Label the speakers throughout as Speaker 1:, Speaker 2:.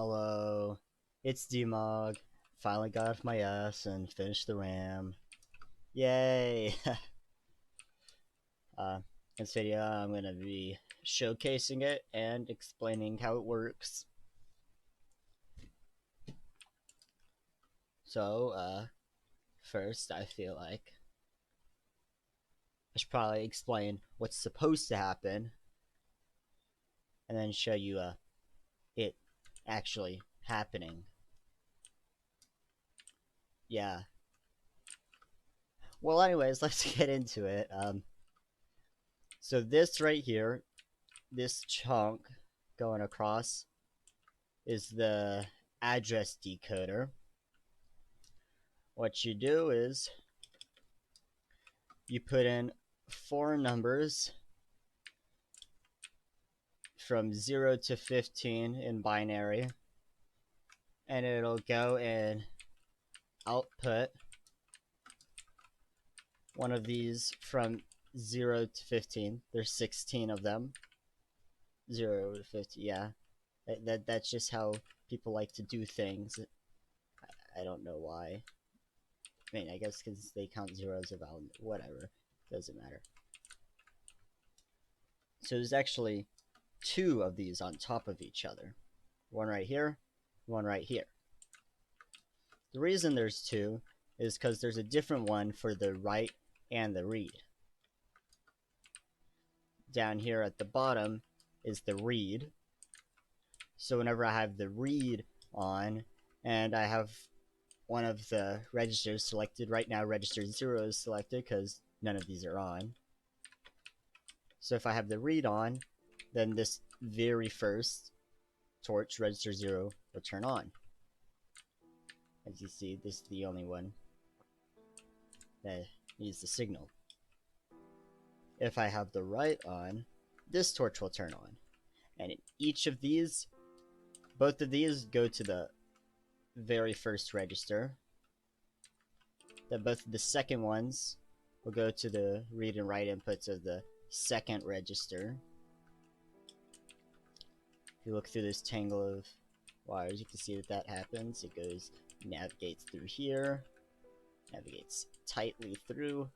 Speaker 1: Hello, it's Dmog. Finally got off my ass and finished the RAM. Yay! uh, in this video, I'm gonna be showcasing it and explaining how it works. So, first, I feel like I should probably explain what's supposed to happen, and then show you it actually happening. Yeah. Well, anyways, let's get into it. So this right here, this chunk going across is the address decoder. What you do is you put in 4 numbers from 0 to 15 in binary, and it'll go and output one of these from 0 to 15. There's 16 of them. 0 to 50, yeah. That's just how people like to do things. I don't know why. I mean, I guess because they count zeros about whatever. Doesn't matter. So there's actually 2 of these on top of each other. One right here, one right here. The reason there's 2 is because there's a different one for the write and the read. Down here at the bottom is the read. So whenever I have the read on and I have one of the registers selected, right now register 0 is selected because none of these are on. So if I have the read on, then this very first torch, register 0, will turn on. As you see, this is the only one that needs the signal. If I have the write on, this torch will turn on. And in each of these, both of these go to the very first register. Then both of the second ones will go to the read and write inputs of the second register. If you look through this tangle of wires, you can see that happens. It goes, navigates through here, navigates tightly through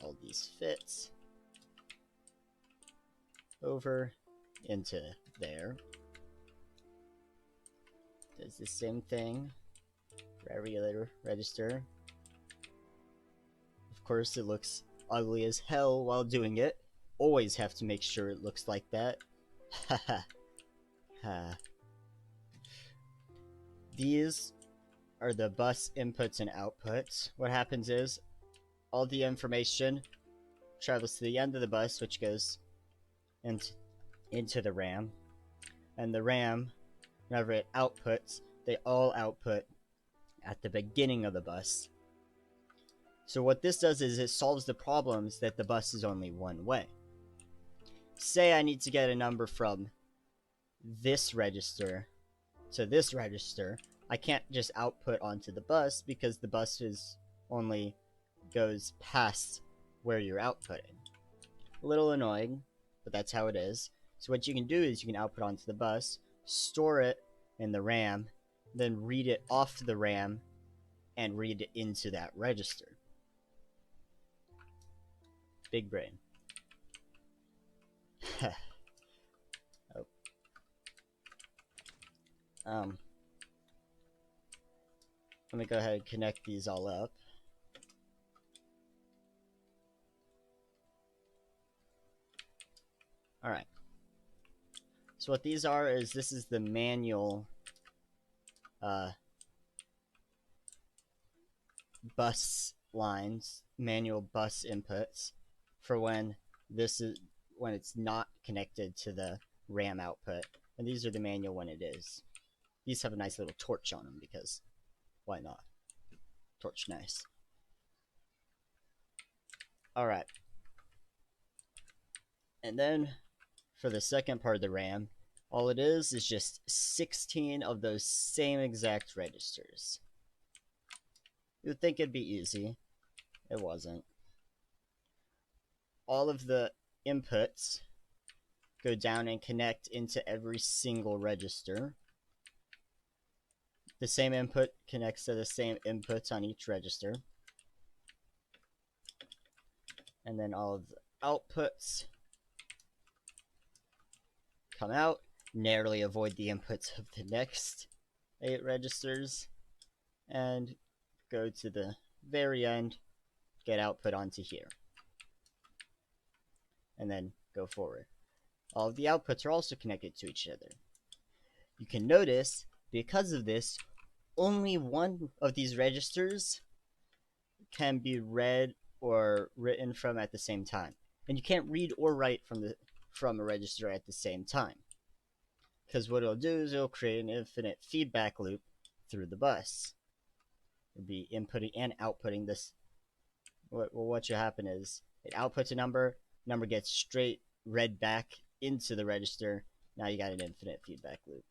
Speaker 1: all these fits, over into there. Does the same thing for every other register. Of course, it looks ugly as hell while doing it. Always have to make sure it looks like that. Haha. Ha. These are the bus inputs and outputs. What happens is all the information travels to the end of the bus, which goes into the RAM. And the RAM, whenever it outputs, they all output at the beginning of the bus. So what this does is it solves the problems that the bus is only one way. Say I need to get a number from this register to this register. I can't just output onto the bus because the bus is only goes past where you're outputting. A little annoying, but that's how it is. So what you can do is you can output onto the bus, store it in the RAM, then read it off the RAM and read it into that register. Big brain. Oh. Let me go ahead and connect these all up. Alright. So what these are is this is the manual bus lines, manual bus inputs for when it's not connected to the RAM output. And these are the manual when it is. These have a nice little torch on them because why not? Torch nice. Alright. And then for the second part of the RAM, all it is just 16 of those same exact registers. You'd think it'd be easy. It wasn't. All of the inputs go down and connect into every single register. The same input connects to the same inputs on each register. And then all of the outputs come out, narrowly avoid the inputs of the next 8 registers, and go to the very end, get output onto here, and then go forward. All of the outputs are also connected to each other. You can notice, because of this, only one of these registers can be read or written from at the same time. And you can't read or write from a register at the same time. Because what it'll do is it'll create an infinite feedback loop through the bus. It'll be inputting and outputting this. What should happen is it outputs a number gets straight read back into the register. Now you got an infinite feedback loop.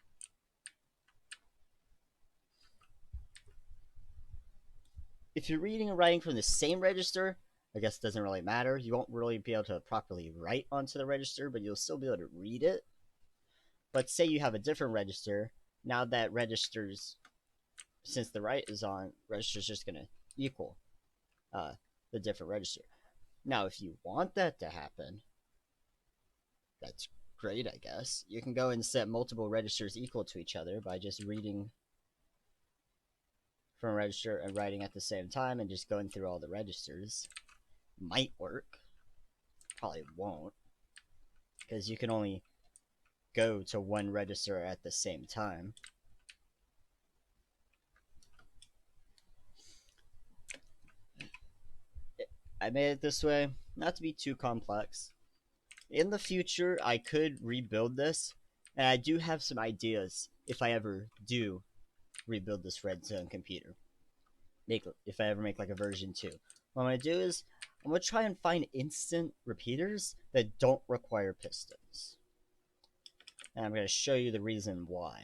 Speaker 1: If you're reading and writing from the same register, I guess it doesn't really matter. You won't really be able to properly write onto the register, but you'll still be able to read it. But say you have a different register, now that register's, since the write is on, register's just going to equal the different register. Now, if you want that to happen, that's great, I guess. You can go and set multiple registers equal to each other by just reading from a register and writing at the same time and just going through all the registers. Might work. Probably won't, because you can only go to one register at the same time. I made it this way, not to be too complex. In the future, I could rebuild this, and I do have some ideas if I ever do rebuild this Redstone computer. If I ever make like a version 2. What I'm going to do is, I'm going to try and find instant repeaters that don't require pistons. And I'm going to show you the reason why.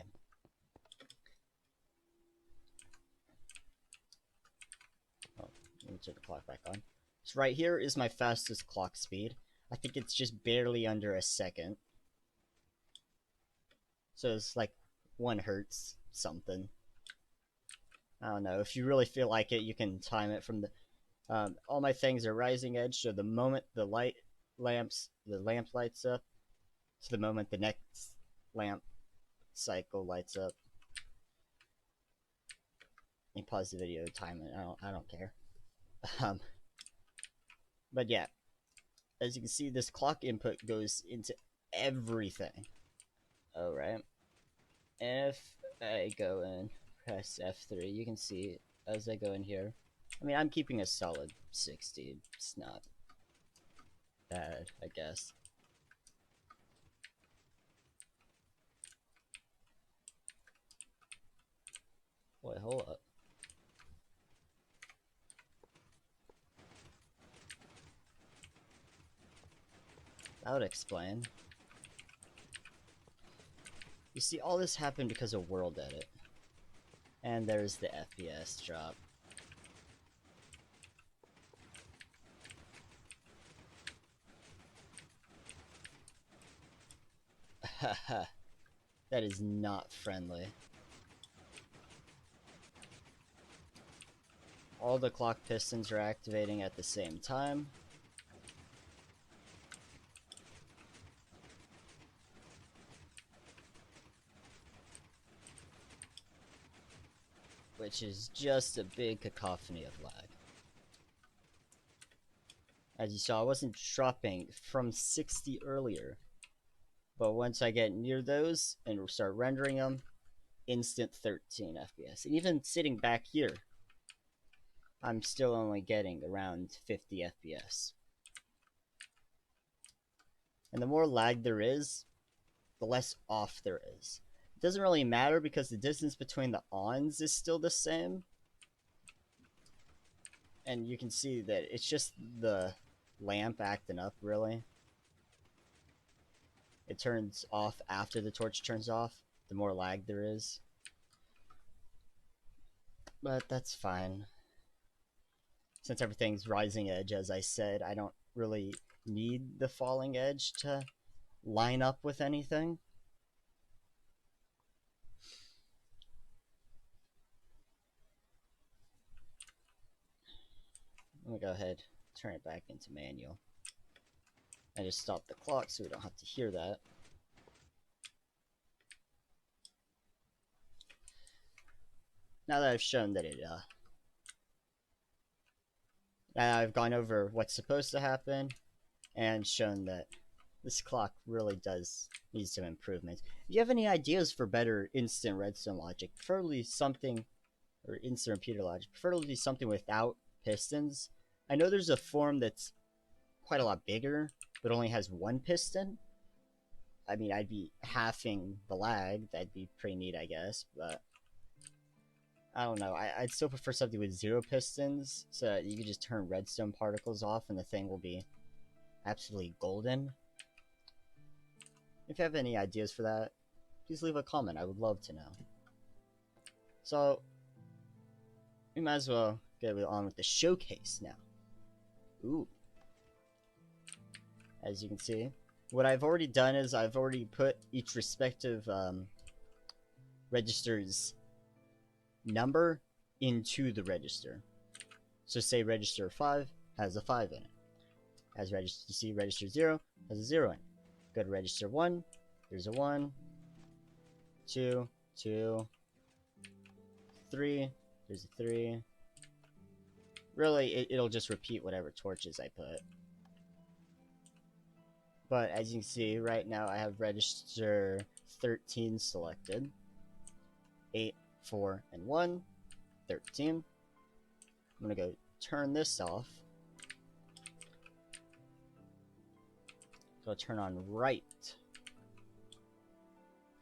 Speaker 1: Oh, let me turn the clock back on. So right here is my fastest clock speed. I think it's just barely under a second. So it's like 1 hertz something. I don't know. If you really feel like it, you can time it from the... all my things are rising edge, so the moment the lamp lights up, to the moment the next lamp cycle lights up. You pause the video, time it. I don't care. But yeah, as you can see, this clock input goes into everything. Alright. If I go and press F3, you can see as I go in here. I mean, I'm keeping a solid 60. It's not bad, I guess. Wait, hold up. That would explain. You see, all this happened because of world edit. And there's the FPS drop. Haha. That is not friendly. All the clock pistons are activating at the same time. Which is just a big cacophony of lag. As you saw, I wasn't dropping from 60 earlier. But once I get near those and start rendering them, instant 13 FPS. And even sitting back here, I'm still only getting around 50 FPS. And the more lag there is, the less off there is. It doesn't really matter because the distance between the ons is still the same. And you can see that it's just the lamp acting up, really. It turns off after the torch turns off, the more lag there is. But that's fine. Since everything's rising edge, as I said, I don't really need the falling edge to line up with anything. me go ahead, turn it back into manual. I just stop the clock so we don't have to hear that. Now that I've shown that I've gone over what's supposed to happen and shown that this clock really does need some improvement. Do you have any ideas for better instant redstone logic? Preferably something, or instant repeater logic, preferably something without pistons. I know there's a form that's quite a lot bigger, but only has one piston. I mean, I'd be halving the lag. That'd be pretty neat, I guess, but I don't know. I'd still prefer something with 0 pistons, so that you could just turn redstone particles off and the thing will be absolutely golden. If you have any ideas for that, please leave a comment. I would love to know. So, we might as well get on with the showcase now. Ooh. As you can see, what I've already done is I've already put each respective register's number into the register. So say register 5 has a 5 in it. As register, you see register 0 has a 0 in it. Go to register 1, there's a 1, 2, 2, 3, there's a 3. Really, it'll just repeat whatever torches I put. But as you can see, right now I have register 13 selected. 8, 4, and 1, 13. I'm gonna go turn this off. Go turn on right.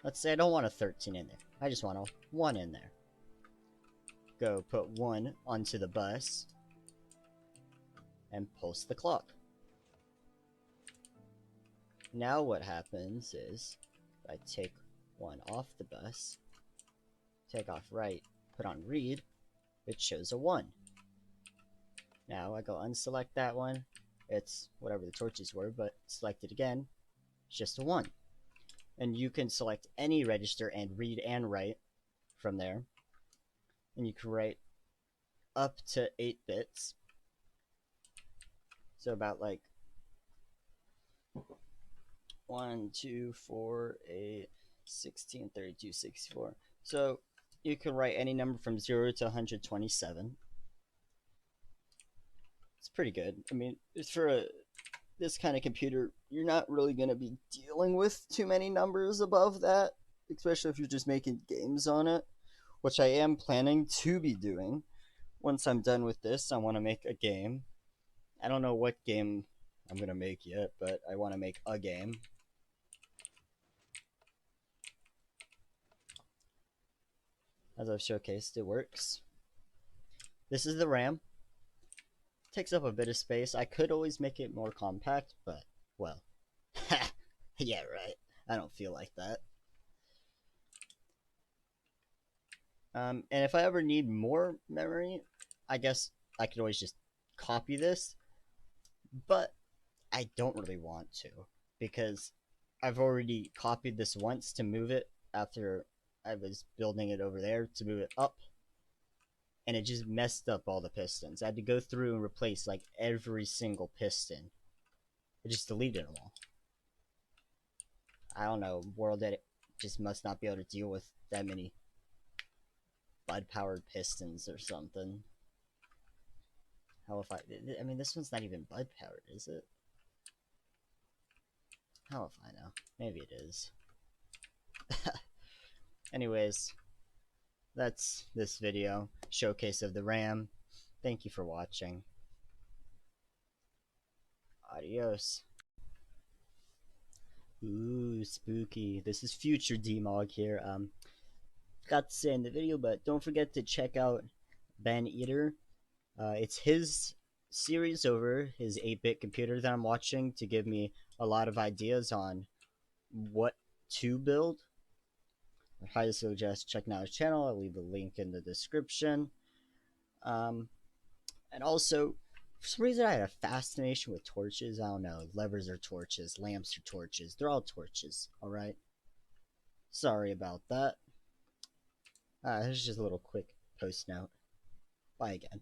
Speaker 1: Let's say I don't want a 13 in there. I just want a 1 in there. Go put 1 onto the bus and pulse the clock. Now what happens is I take 1 off the bus, take off right, put on read, it shows a 1. Now I go unselect that one, it's whatever the torches were, but select it again, it's just a 1. And you can select any register and read and write from there. And you can write up to 8 bits. So about like 1, 2, 4, 8, 16, 32, 64. So you can write any number from 0 to 127. It's pretty good. I mean, for this kind of computer, you're not really going to be dealing with too many numbers above that, especially if you're just making games on it, which I am planning to be doing. Once I'm done with this, I want to make a game. I don't know what game I'm going to make yet, but I want to make a game. As I've showcased, it works. This is the RAM. Takes up a bit of space. I could always make it more compact, but, well, yeah, right. I don't feel like that. And if I ever need more memory, I guess I could always just copy this, but I don't really want to, because I've already copied this once to move it after I was building it over there to move it up, and it just messed up all the pistons. I had to go through and replace like every single piston. It just deleted them all. I don't know, World Edit just must not be able to deal with that many bud-powered pistons or something. How if I mean, this one's not even bud-powered, is it? How if I know? Maybe it is. Anyways, that's this video. Showcase of the RAM. Thank you for watching. Adios. Ooh, spooky. This is future Dmog here. Forgot to say in the video, but don't forget to check out Ben Eater. It's his series over his 8-bit computer that I'm watching to give me a lot of ideas on what to build. I highly suggest checking out his channel. I'll leave the link in the description. And also, for some reason, I had a fascination with torches. I don't know. Levers are torches. Lamps are torches. They're all torches. Alright? Sorry about that. This is just a little quick post note. Bye again.